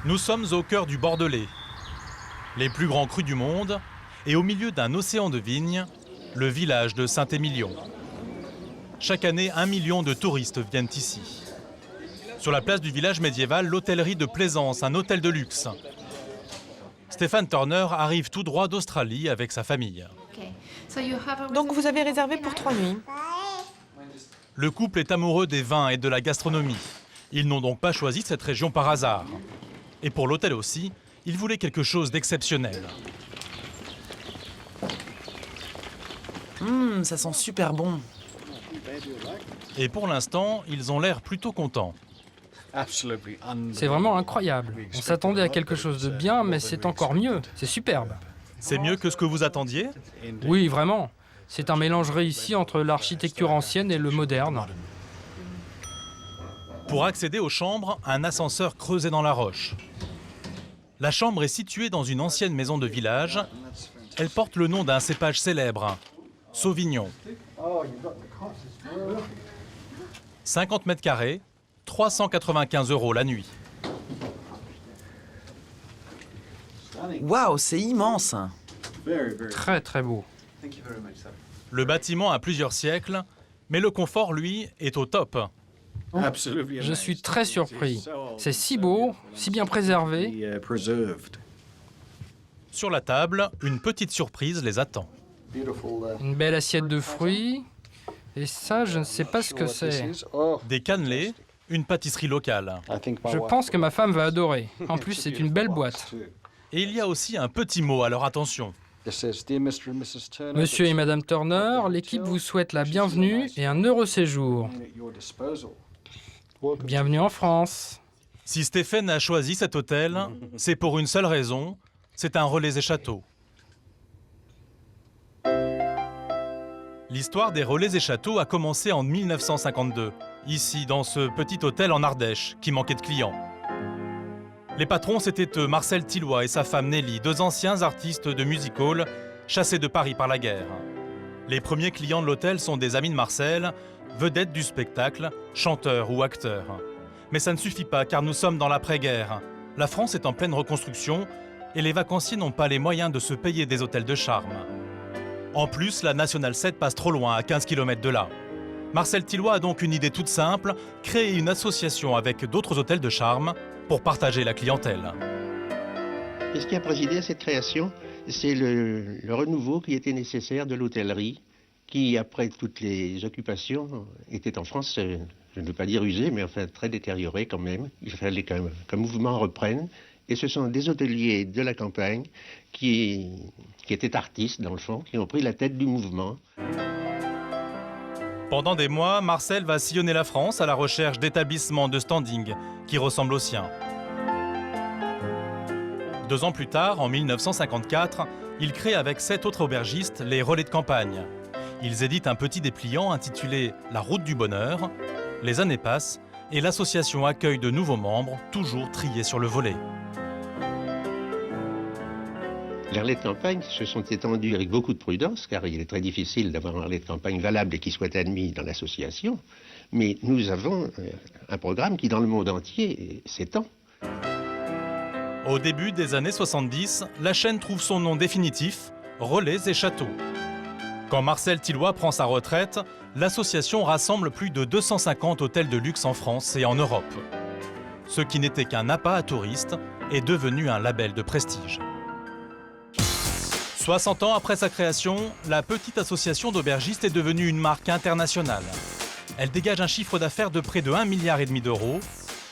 Nous sommes au cœur du Bordelais, les plus grands crus du monde, et au milieu d'un océan de vignes, le village de Saint-Émilion. Chaque année, 1 million de touristes viennent ici. Sur la place du village médiéval, l'hôtellerie de Plaisance, un hôtel de luxe. Stéphane Turner arrive tout droit d'Australie avec sa famille. Donc vous avez réservé pour 3 nuits. Le couple est amoureux des vins et de la gastronomie. Ils n'ont donc pas choisi cette région par hasard. Et pour l'hôtel aussi, ils voulaient quelque chose d'exceptionnel. Ça sent super bon. Et pour l'instant, ils ont l'air plutôt contents. C'est vraiment incroyable. On s'attendait à quelque chose de bien, mais c'est encore mieux. C'est superbe. C'est mieux que ce que vous attendiez? Oui, vraiment. C'est un mélange réussi entre l'architecture ancienne et le moderne. Pour accéder aux chambres, un ascenseur creusé dans la roche. La chambre est située dans une ancienne maison de village. Elle porte le nom d'un cépage célèbre, Sauvignon. 50 mètres carrés, 395 € la nuit. Waouh, c'est immense. Très très beau. Le bâtiment a plusieurs siècles, mais le confort, lui, est au top. Je suis très surpris. C'est si beau, si bien préservé. Sur la table, une petite surprise les attend. Une belle assiette de fruits. Et ça, je ne sais pas ce que c'est. Des cannelés, une pâtisserie locale. Je pense que ma femme va adorer. En plus, c'est une belle boîte. Et il y a aussi un petit mot à leur attention. Monsieur et Madame Turner, l'équipe vous souhaite la bienvenue et un heureux séjour. Bienvenue en France. Si Stéphane a choisi cet hôtel, c'est pour une seule raison, c'est un Relais et Châteaux. L'histoire des Relais et Châteaux a commencé en 1952, ici dans ce petit hôtel en Ardèche qui manquait de clients. Les patrons, c'étaient Marcel Tilloy et sa femme Nelly, deux anciens artistes de music hall chassés de Paris par la guerre. Les premiers clients de l'hôtel sont des amis de Marcel, vedettes du spectacle, chanteurs ou acteurs. Mais ça ne suffit pas car nous sommes dans l'après-guerre. La France est en pleine reconstruction et les vacanciers n'ont pas les moyens de se payer des hôtels de charme. En plus, la Nationale 7 passe trop loin, à 15 km de là. Marcel Tilloy a donc une idée toute simple, créer une association avec d'autres hôtels de charme pour partager la clientèle. Et ce qui a présidé à cette création, c'est le renouveau qui était nécessaire de l'hôtellerie, qui, après toutes les occupations, était en France, je ne veux pas dire usée, mais enfin très détériorée quand même. Il fallait qu'un mouvement reprenne. Et ce sont des hôteliers de la campagne qui étaient artistes, dans le fond, qui ont pris la tête du mouvement. Pendant des mois, Marcel va sillonner la France à la recherche d'établissements de standing qui ressemblent aux siens. 2 ans plus tard, en 1954, il crée avec 7 autres aubergistes les Relais de campagne. Ils éditent un petit dépliant intitulé « La route du bonheur ». Les années passent et l'association accueille de nouveaux membres, toujours triés sur le volet. Les relais de campagne se sont étendus avec beaucoup de prudence, car il est très difficile d'avoir un relais de campagne valable et qui soit admis dans l'association. Mais nous avons un programme qui, dans le monde entier, s'étend. Au début des années 70, la chaîne trouve son nom définitif, Relais et Châteaux. Quand Marcel Tilloy prend sa retraite, l'association rassemble plus de 250 hôtels de luxe en France et en Europe. Ce qui n'était qu'un appât à touristes est devenu un label de prestige. 60 ans après sa création, la petite association d'aubergistes est devenue une marque internationale. Elle dégage un chiffre d'affaires de près de 1,5 milliard d'euros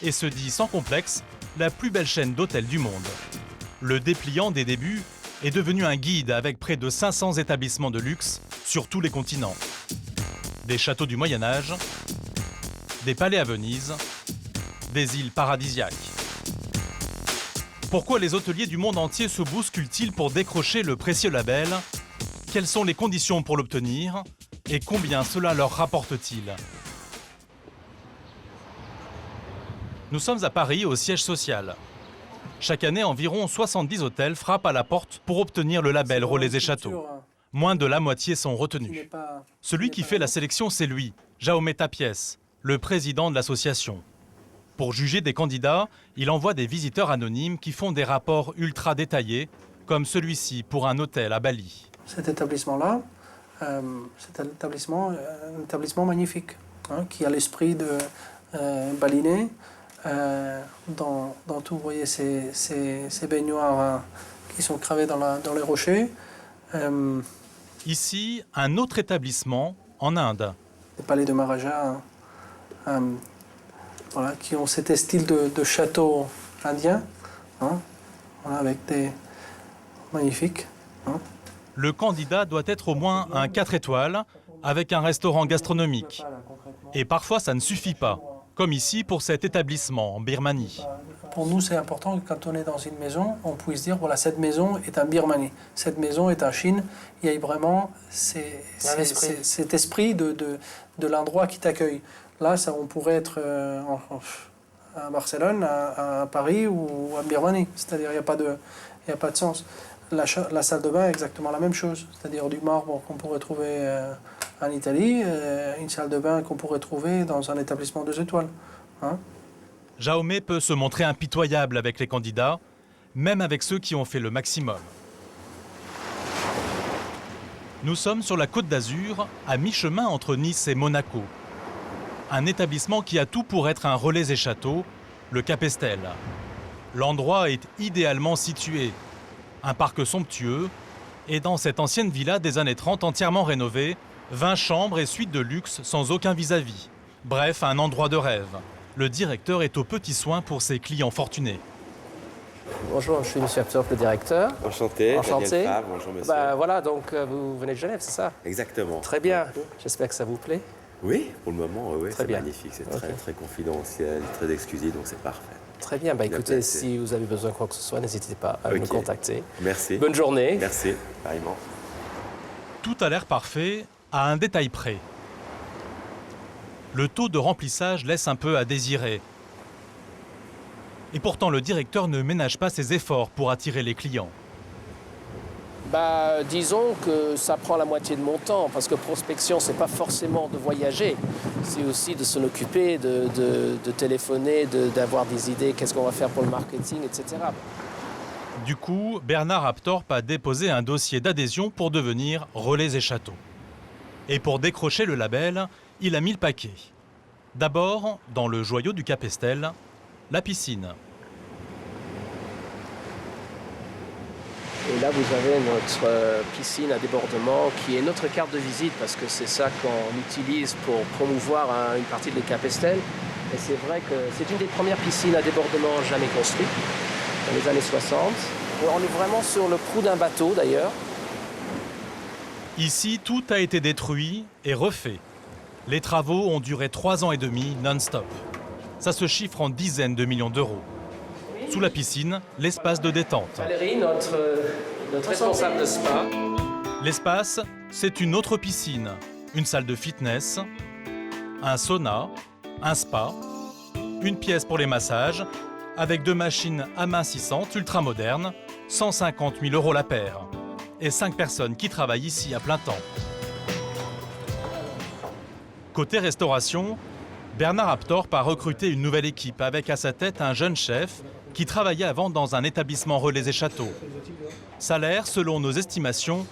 et se dit sans complexe la plus belle chaîne d'hôtels du monde. Le dépliant des débuts est devenu un guide avec près de 500 établissements de luxe sur tous les continents. Des châteaux du Moyen-Âge, des palais à Venise, des îles paradisiaques. Pourquoi les hôteliers du monde entier se bousculent-ils pour décrocher le précieux label? Quelles sont les conditions pour l'obtenir? Et combien cela leur rapporte-t-il? Nous sommes à Paris, au siège social. Chaque année, environ 70 hôtels frappent à la porte pour obtenir le label Relais et Châteaux. Moins de la moitié sont retenus. Celui qui fait la sélection, c'est lui, Jaume Tapies, le président de l'association. Pour juger des candidats, il envoie des visiteurs anonymes qui font des rapports ultra détaillés, comme celui-ci pour un hôtel à Bali. Cet établissement-là, c'est un établissement magnifique, hein, qui a l'esprit de balinais. Dans tout, vous voyez ces baignoires qui sont gravées dans les rochers. Ici, un autre établissement en Inde. Les palais de Maharaja, voilà, qui ont cet style de château indien, hein, voilà, avec des magnifiques. Hein. Le candidat doit être au moins un 4 étoiles, avec un restaurant gastronomique. Et parfois, ça ne suffit pas, comme ici pour cet établissement en Birmanie. Pour nous, c'est important que quand on est dans une maison, on puisse dire, voilà, cette maison est en Birmanie, cette maison est en Chine. Il y a vraiment cet esprit de l'endroit qui t'accueille. Là, ça, on pourrait être à Barcelone, à Paris ou à Birmanie. C'est-à-dire, il n'y a pas de sens. La salle de bain est exactement la même chose. C'est-à-dire du marbre qu'on pourrait trouver en Italie, une salle de bain qu'on pourrait trouver dans un établissement 2 étoiles. Hein. Jaume peut se montrer impitoyable avec les candidats, même avec ceux qui ont fait le maximum. Nous sommes sur la Côte d'Azur, à mi-chemin entre Nice et Monaco. Un établissement qui a tout pour être un relais et château, le Capesterre. L'endroit est idéalement situé. Un parc somptueux, et dans cette ancienne villa des années 30 entièrement rénovée, 20 chambres et suites de luxe sans aucun vis-à-vis. Bref, un endroit de rêve. Le directeur est aux petits soins pour ses clients fortunés. Bonjour, je suis M. Aptorp, le directeur. Enchanté. Enchanté. Daniel Favre, bonjour monsieur. Voilà, donc vous venez de Genève, c'est ça? Exactement. Très bien. J'espère que ça vous plaît. Oui, pour le moment, oui, c'est bien. magnifique. C'est très confidentiel, très exclusif, donc c'est parfait. Très bien. Écoutez, si vous avez besoin de quoi que ce soit, n'hésitez pas à me contacter. Merci. Bonne journée. Merci, pareillement. Tout a l'air parfait, à un détail près. Le taux de remplissage laisse un peu à désirer. Et pourtant, le directeur ne ménage pas ses efforts pour attirer les clients. Disons que ça prend la moitié de mon temps, parce que prospection, c'est pas forcément de voyager, c'est aussi de s'en occuper, de téléphoner, d'avoir des idées, qu'est-ce qu'on va faire pour le marketing, etc. Du coup, Bernard Aptorp a déposé un dossier d'adhésion pour devenir Relais et Châteaux. Et pour décrocher le label, il a mis le paquet. D'abord, dans le joyau du Capesterre, la piscine. Et là, vous avez notre piscine à débordement qui est notre carte de visite parce que c'est ça qu'on utilise pour promouvoir une partie de Capesterre. Et c'est vrai que c'est une des premières piscines à débordement jamais construites dans les années 60. On est vraiment sur le proue d'un bateau d'ailleurs. Ici, tout a été détruit et refait. Les travaux ont duré 3 ans et demi non-stop. Ça se chiffre en dizaines de millions d'euros. Sous la piscine, l'espace de détente. Valérie, notre responsable de spa. L'espace, c'est une autre piscine, une salle de fitness, un sauna, un spa, une pièce pour les massages, avec 2 machines amincissantes ultra-modernes, 150 000 € la paire. Et 5 personnes qui travaillent ici à plein temps. Côté restauration, Bernard Aptorp a recruté une nouvelle équipe avec à sa tête un jeune chef qui travaillait avant dans un établissement Relais et Châteaux. Salaire, selon nos estimations,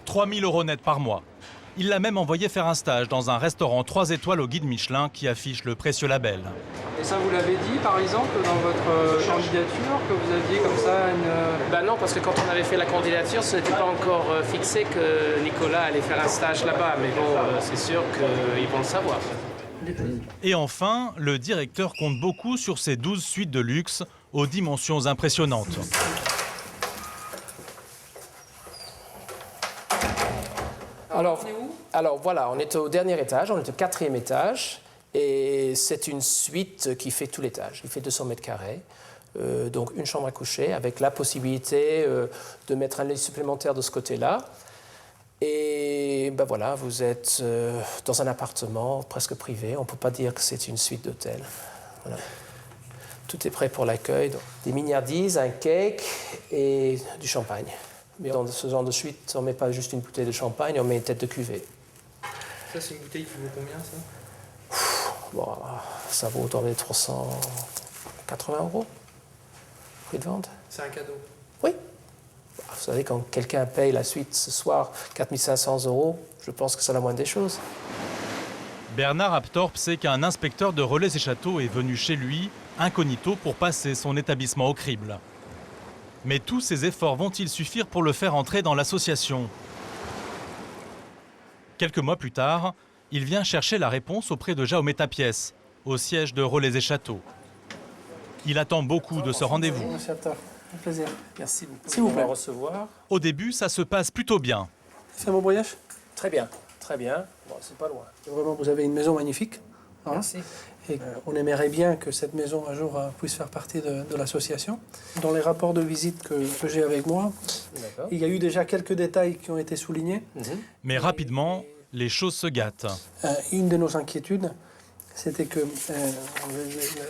3 000 € net par mois. Il l'a même envoyé faire un stage dans un restaurant 3 étoiles au guide Michelin qui affiche le précieux label. Et ça, vous l'avez dit, par exemple, dans votre candidature, que vous aviez comme ça une... Non, parce que quand on avait fait la candidature, ce n'était pas encore fixé que Nicolas allait faire un stage là-bas. Mais bon, c'est sûr qu'ils vont le savoir. Et enfin, le directeur compte beaucoup sur ses 12 suites de luxe aux dimensions impressionnantes. Alors voilà, on est au dernier étage, on est au 4e étage. Et c'est une suite qui fait tout l'étage. Il fait 200 mètres carrés. Donc une chambre à coucher avec la possibilité de mettre un lit supplémentaire de ce côté-là. Et voilà, vous êtes dans un appartement presque privé. On ne peut pas dire que c'est une suite d'hôtel. Voilà. Tout est prêt pour l'accueil. Des mignardises, un cake et du champagne. Mais dans ce genre de suite, on ne met pas juste une bouteille de champagne, on met une tête de cuvée. Ça, c'est une bouteille qui vaut combien, ça ? Bon, ça vaut autour des 380 €, prix de vente. C'est un cadeau. Oui. Vous savez, quand quelqu'un paye la suite ce soir 4 500 €, je pense que c'est la moindre des choses. Bernard Aptorp sait qu'un inspecteur de Relais et Châteaux est venu chez lui, incognito, pour passer son établissement au crible. Mais tous ces efforts vont-ils suffire pour le faire entrer dans l'association? Quelques mois plus tard, il vient chercher la réponse auprès de Jaume Tapiès, au siège de Relais et Châteaux. Il attend beaucoup de ce rendez-vous. Monsieur Aptorp, un plaisir. Merci beaucoup. S'il vous plaît. Recevoir. Au début, ça se passe plutôt bien. C'est un bon voyage? Très bien, très bien. Bon, c'est pas loin. Vraiment, vous avez une maison magnifique. Hein. Merci. Et on aimerait bien que cette maison, un jour, puisse faire partie de l'association. Dans les rapports de visite que j'ai avec moi, il y a eu déjà quelques détails qui ont été soulignés. Mais rapidement, les choses se gâtent. Une de nos inquiétudes, c'était que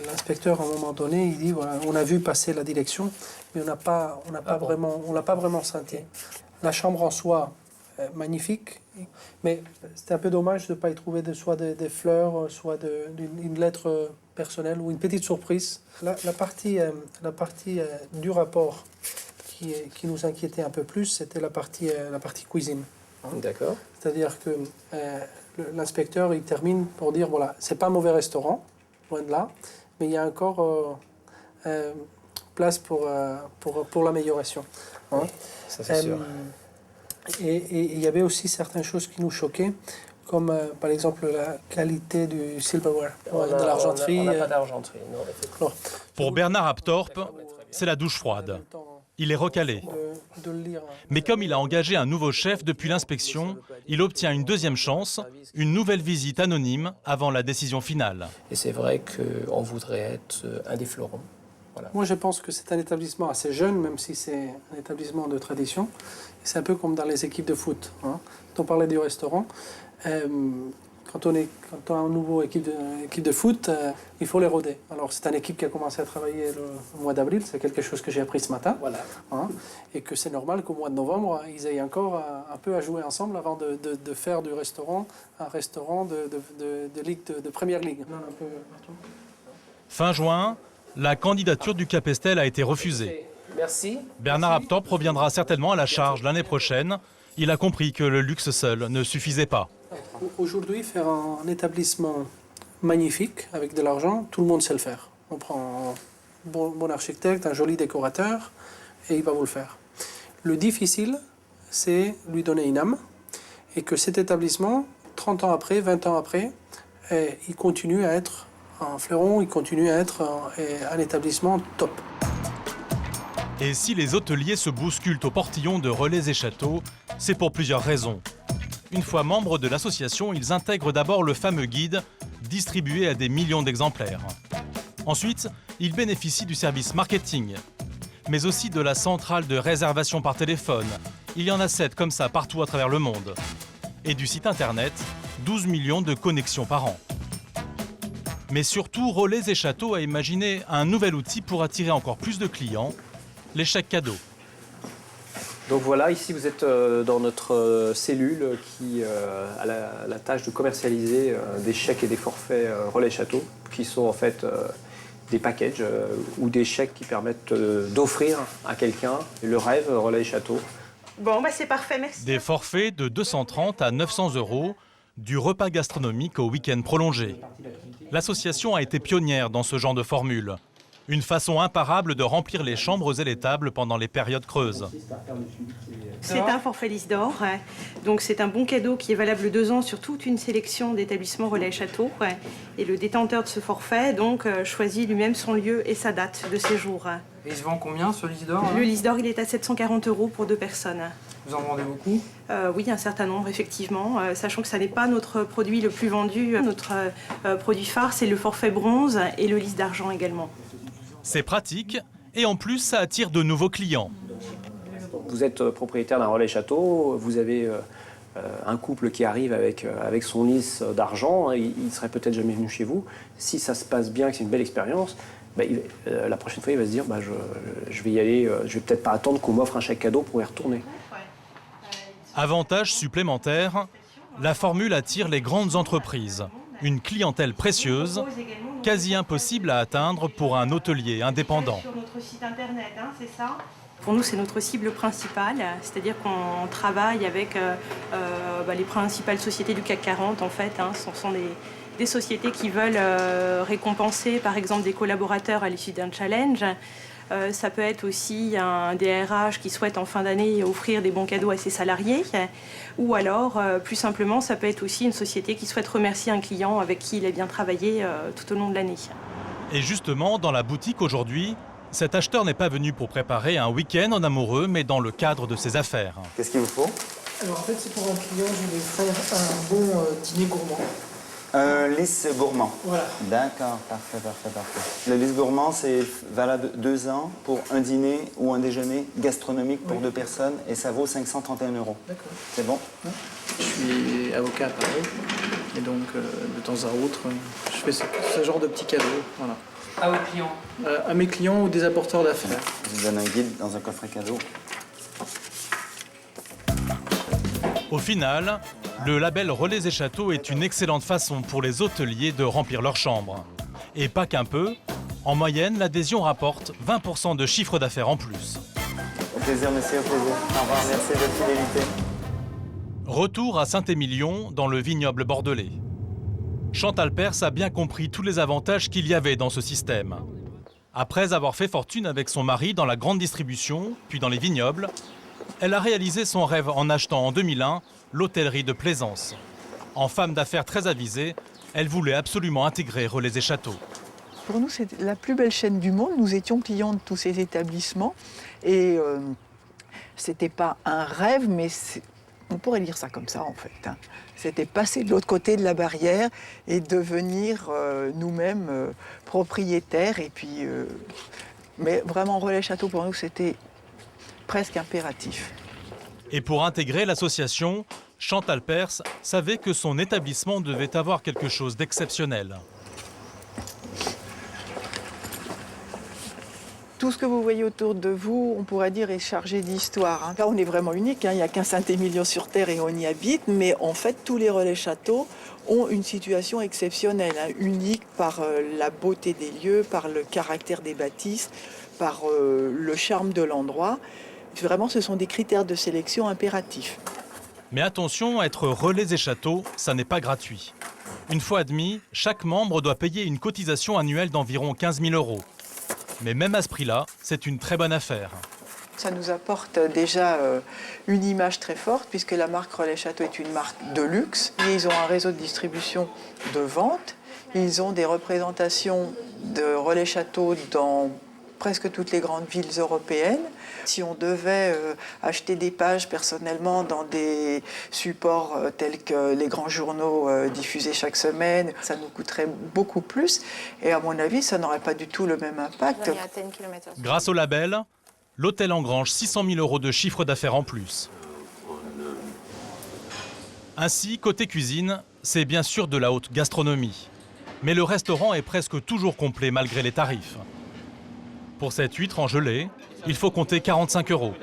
l'inspecteur, à un moment donné, il dit voilà, on a vu passer la direction, mais on l'a pas vraiment senti. La chambre en soi, magnifique, mais c'était un peu dommage de ne pas y trouver soit des fleurs, soit une lettre personnelle ou une petite surprise. La partie du rapport qui nous inquiétait un peu plus, c'était la partie cuisine. D'accord. C'est-à-dire que l'inspecteur, il termine pour dire, voilà, c'est pas un mauvais restaurant, loin de là, mais il y a encore place pour l'amélioration. Hein. Oui, ça c'est sûr. Et il y avait aussi certaines choses qui nous choquaient, comme par exemple la qualité du silverware, de l'argenterie. On n'a pas d'argenterie, non, effectivement. Pour Bernard Aptorp, c'est la douche froide. Il est recalé. Mais comme il a engagé un nouveau chef depuis l'inspection, il obtient une deuxième chance, une nouvelle visite anonyme avant la décision finale. Et c'est vrai qu'on voudrait être un des fleurons. Voilà. Moi, je pense que c'est un établissement assez jeune, même si c'est un établissement de tradition. C'est un peu comme dans les équipes de foot. Hein. Quand on parlait du restaurant, quand on a une nouvelle équipe de foot, il faut les roder. Alors, c'est une équipe qui a commencé à travailler le mois d'avril. C'est quelque chose que j'ai appris ce matin. Voilà. Hein, et que c'est normal qu'au mois de novembre, ils aient encore un peu à jouer ensemble avant de faire du restaurant un restaurant de ligue de première ligue. Fin juin, la candidature du Capesterre a été refusée. Merci. Bernard Aptorp reviendra certainement à la charge l'année prochaine. Il a compris que le luxe seul ne suffisait pas. Aujourd'hui, faire un établissement magnifique avec de l'argent, tout le monde sait le faire. On prend un bon architecte, un joli décorateur, et il va vous le faire. Le difficile, c'est lui donner une âme, et que cet établissement, 30 ans après, 20 ans après, il continue à être un fleuron, il continue à être un établissement top. Et si les hôteliers se bousculent au portillon de Relais et Châteaux, c'est pour plusieurs raisons. Une fois membres de l'association, ils intègrent d'abord le fameux guide, distribué à des millions d'exemplaires. Ensuite, ils bénéficient du service marketing, mais aussi de la centrale de réservation par téléphone. Il y en a 7 comme ça partout à travers le monde. Et du site internet, 12 millions de connexions par an. Mais surtout, Relais et Châteaux a imaginé un nouvel outil pour attirer encore plus de clients, les chèques cadeaux. Donc voilà, ici vous êtes dans notre cellule qui a la tâche de commercialiser des chèques et des forfaits Relais Châteaux, qui sont en fait des packages ou des chèques qui permettent d'offrir à quelqu'un le rêve Relais Châteaux. Bon, bah c'est parfait, merci. Des forfaits de 230 à 900 €, du repas gastronomique au week-end prolongé. L'association a été pionnière dans ce genre de formule. Une façon imparable de remplir les chambres et les tables pendant les périodes creuses. C'est un forfait liste d'or, donc c'est un bon cadeau qui est valable 2 ans sur toute une sélection d'établissements Relais Châteaux. Et le détenteur de ce forfait donc choisit lui-même son lieu et sa date de séjour. Et il se vend combien ce liste d'or? Le liste d'or, il est à 740 € pour 2 personnes. Vous en vendez beaucoup? Oui, un certain nombre, effectivement, sachant que ça n'est pas notre produit le plus vendu. Notre produit phare, c'est le forfait bronze et le liste d'argent également. C'est pratique et en plus, ça attire de nouveaux clients. Vous êtes propriétaire d'un Relais Château, vous avez un couple qui arrive avec son liste d'argent, il ne serait peut-être jamais venu chez vous. Si ça se passe bien, que c'est une belle expérience, la prochaine fois, il va se dire je vais y aller, je vais peut-être pas attendre qu'on m'offre un chèque cadeau pour y retourner. Avantage supplémentaire, la formule attire les grandes entreprises. Une clientèle précieuse, quasi impossible à atteindre pour un hôtelier indépendant. Sur notre site internet, c'est ça. Pour nous, c'est notre cible principale, c'est-à-dire qu'on travaille avec les principales sociétés du CAC 40 en fait. Ce sont des sociétés qui veulent récompenser par exemple des collaborateurs à l'issue d'un challenge. Ça peut être aussi un DRH qui souhaite en fin d'année offrir des bons cadeaux à ses salariés. Ou alors, plus simplement, ça peut être aussi une société qui souhaite remercier un client avec qui il a bien travaillé tout au long de l'année. Et justement, dans la boutique aujourd'hui, cet acheteur n'est pas venu pour préparer un week-end en amoureux, mais dans le cadre de ses affaires. Qu'est-ce qu'il vous faut? Alors en fait, c'est pour un client, je vais faire un bon dîner gourmand. Un lisse gourmand. Voilà. D'accord, parfait. Le lisse gourmand, c'est valable 2 ans pour un dîner ou un déjeuner gastronomique pour 2 personnes et ça vaut 531 €. D'accord. C'est bon? Je suis avocat à Paris et donc de temps à autre, je fais ce genre de petits cadeaux. Voilà. À vos clients? À mes clients ou des apporteurs d'affaires. Je vous donne un guide dans un coffret cadeau. Au final, le label Relais et Châteaux est une excellente façon pour les hôteliers de remplir leur chambre. Et pas qu'un peu, en moyenne, l'adhésion rapporte 20% de chiffre d'affaires en plus. Au plaisir, monsieur, au plaisir. Au revoir, merci de votre fidélité. Retour à Saint-Émilion, dans le vignoble bordelais. Chantal Pers a bien compris tous les avantages qu'il y avait dans ce système. Après avoir fait fortune avec son mari dans la grande distribution, puis dans les vignobles, elle a réalisé son rêve en achetant en 2001 l'hôtellerie de Plaisance. En femme d'affaires très avisée, elle voulait absolument intégrer Relais et Châteaux. Pour nous, c'est la plus belle chaîne du monde. Nous étions clients de tous ces établissements. Et c'était pas un rêve, mais on pourrait dire ça comme ça, en fait. C'était passer de l'autre côté de la barrière et devenir nous-mêmes propriétaires. Et puis, mais vraiment, Relais Châteaux, pour nous, c'était presque impératif. Et pour intégrer l'association, Chantal Pers savait que son établissement devait avoir quelque chose d'exceptionnel. Tout ce que vous voyez autour de vous, on pourrait dire, est chargé d'histoire. Là, on est vraiment unique. Il n'y a qu'un Saint-Émilion sur Terre et on y habite. Mais en fait, tous les Relais Châteaux ont une situation exceptionnelle, unique par la beauté des lieux, par le caractère des bâtisses, par le charme de l'endroit. Vraiment, ce sont des critères de sélection impératifs. Mais attention, être Relais et Châteaux, ça n'est pas gratuit. Une fois admis, chaque membre doit payer une cotisation annuelle d'environ 15 000 €. Mais même à ce prix-là, c'est une très bonne affaire. Ça nous apporte déjà une image très forte, puisque la marque Relais Châteaux est une marque de luxe. Ils ont un réseau de distribution de vente. Ils ont des représentations de Relais Châteaux dans presque toutes les grandes villes européennes. Si on devait acheter des pages personnellement dans des supports tels que les grands journaux diffusés chaque semaine, ça nous coûterait beaucoup plus. Et à mon avis, ça n'aurait pas du tout le même impact. Grâce au label, l'hôtel engrange 600 000 € de chiffre d'affaires en plus. Ainsi, côté cuisine, c'est bien sûr de la haute gastronomie. Mais le restaurant est presque toujours complet malgré les tarifs. Pour cette huître en gelée, il faut compter 45 €.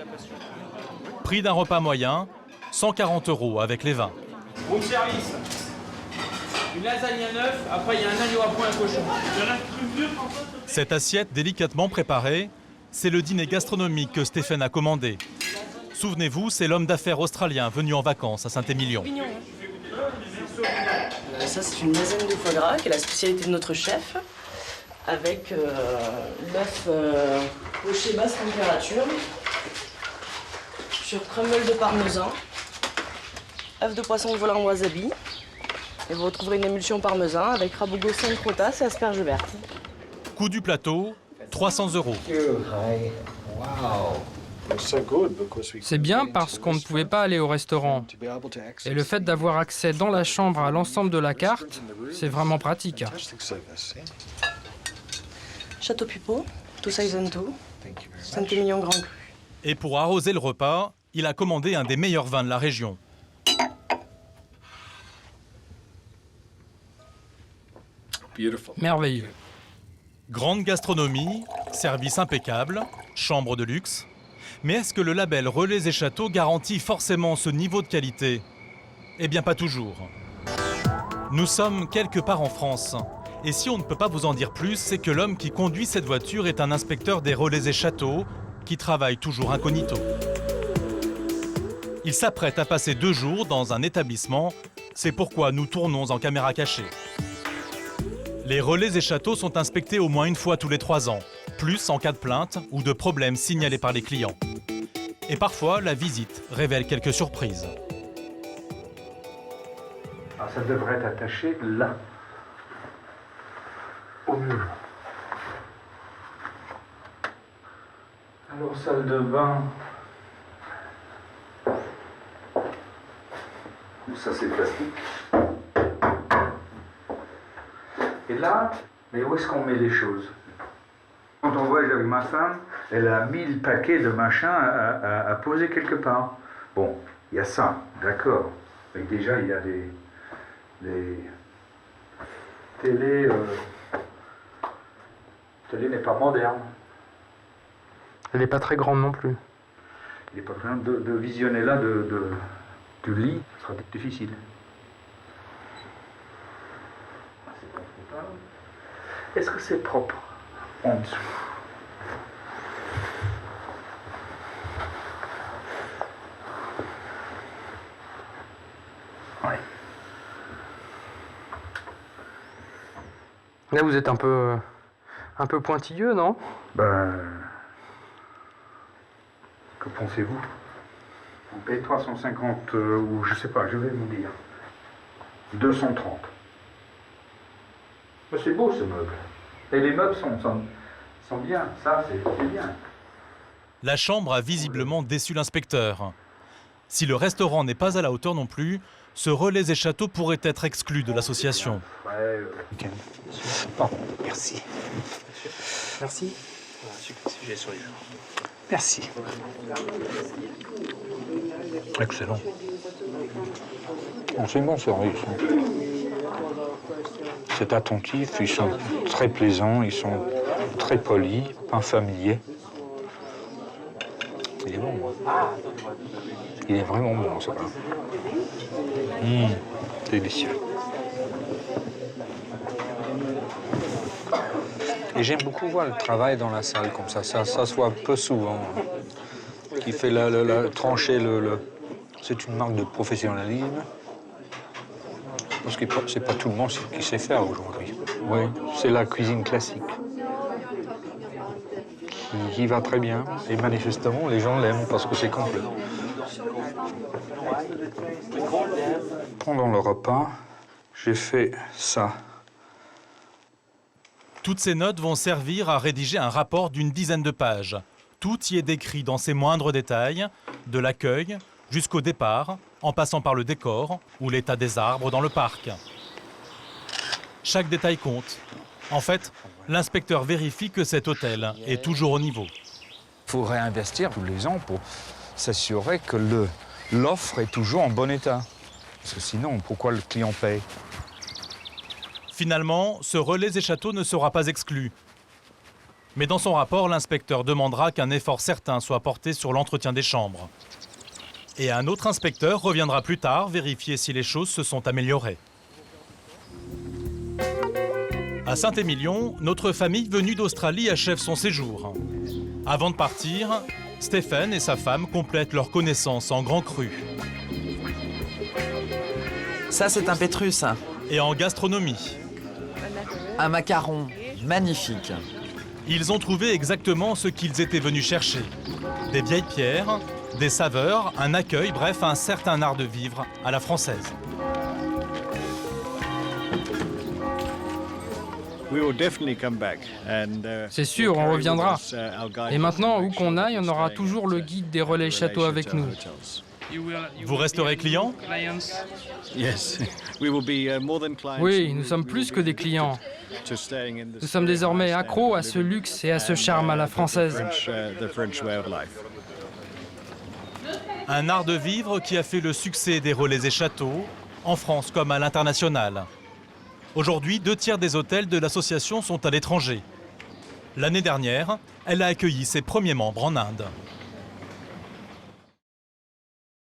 Prix d'un repas moyen, 140 € avec les vins. Bon service. Une lasagne à 9, après il y a un agneau à point à cochon. Cette assiette délicatement préparée, c'est le dîner gastronomique que Stéphane a commandé. Souvenez-vous, c'est l'homme d'affaires australien venu en vacances à Saint-Émilion. Ça, c'est une lasagne de foie gras, qui est la spécialité de notre chef, avec l'œuf poché basse température, sur crumble de parmesan, œuf de poisson volant en wasabi, et vous retrouverez une émulsion parmesan avec rabougos 5 rotas et asperges vertes. Coût du plateau, 300 €. C'est bien parce qu'on ne pouvait pas aller au restaurant. Et le fait d'avoir accès dans la chambre à l'ensemble de la carte, c'est vraiment pratique. Château Pupeau, tout size and two, Saint-Émilion Grand Cru. Et pour arroser le repas, il a commandé un des meilleurs vins de la région. Merveilleux. Grande gastronomie, service impeccable, chambre de luxe. Mais est-ce que le label Relais et Châteaux garantit forcément ce niveau de qualité? Eh bien pas toujours. Nous sommes quelque part en France. Et si on ne peut pas vous en dire plus, c'est que l'homme qui conduit cette voiture est un inspecteur des relais et châteaux qui travaille toujours incognito. Il s'apprête à passer 2 jours dans un établissement. C'est pourquoi nous tournons en caméra cachée. Les relais et châteaux sont inspectés au moins 1 fois tous les 3 ans, plus en cas de plainte ou de problèmes signalés par les clients. Et parfois, la visite révèle quelques surprises. Alors ça devrait être attaché là, au mur. Alors, salle de bain. Ça, c'est plastique. Et là, mais où est-ce qu'on met les choses? Quand on voyage avec ma femme, elle a 1000 paquets de machins à poser quelque part. Bon, il y a ça, d'accord. Mais déjà, il y a des télé. Télé n'est pas moderne. Elle n'est pas très grande non plus. Il n'est pas très grande. De visionner là du lit, ce sera difficile. Est-ce que c'est propre en dessous? Oui. Là, vous êtes un peu pointilleux, non? Ben, que pensez-vous? On paye 350 ou je sais pas, je vais vous dire. 230. Mais c'est beau ce meuble. Et les meubles sont bien, ça c'est bien. La chambre a visiblement déçu l'inspecteur. Si le restaurant n'est pas à la hauteur non plus, ce relais et châteaux pourrait être exclu de l'association. Bon, merci. Merci. Merci. Excellent. C'est bon service. C'est attentif, ils sont très plaisants, ils sont très polis, pas familiers. Il est bon. Il est vraiment bon, ça. Délicieux. Et j'aime beaucoup voir le travail dans la salle comme ça. Ça se voit peu souvent. Qui fait trancher C'est une marque de professionnalisme. Parce que c'est pas tout le monde qui sait faire aujourd'hui. Oui, c'est la cuisine classique. Qui va très bien. Et manifestement, les gens l'aiment parce que c'est complet. Pendant le repas, j'ai fait ça. Toutes ces notes vont servir à rédiger un rapport d'1 dizaine de pages. Tout y est décrit dans ses moindres détails, de l'accueil jusqu'au départ, en passant par le décor ou l'état des arbres dans le parc. Chaque détail compte. En fait, l'inspecteur vérifie que cet hôtel est toujours au niveau. Il faut réinvestir tous les ans pour s'assurer que l'offre est toujours en bon état. Parce que sinon, pourquoi le client paye? Finalement, ce relais et châteaux ne sera pas exclu. Mais dans son rapport, l'inspecteur demandera qu'un effort certain soit porté sur l'entretien des chambres. Et un autre inspecteur reviendra plus tard vérifier si les choses se sont améliorées. À Saint-Émilion, notre famille venue d'Australie achève son séjour. Avant de partir, Stéphane et sa femme complètent leurs connaissances en grand cru. Ça, c'est un pétrus. Et en gastronomie. Un macaron magnifique. Ils ont trouvé exactement ce qu'ils étaient venus chercher. Des vieilles pierres, des saveurs, un accueil, bref, un certain art de vivre à la française. C'est sûr, on reviendra. Et maintenant, où qu'on aille, on aura toujours le guide des relais châteaux avec nous. Vous resterez client? Oui, nous sommes plus que des clients. Nous sommes désormais accros à ce luxe et à ce charme à la française. Un art de vivre qui a fait le succès des relais et châteaux, en France comme à l'international. Aujourd'hui, 2/3 des hôtels de l'association sont à l'étranger. L'année dernière, elle a accueilli ses premiers membres en Inde.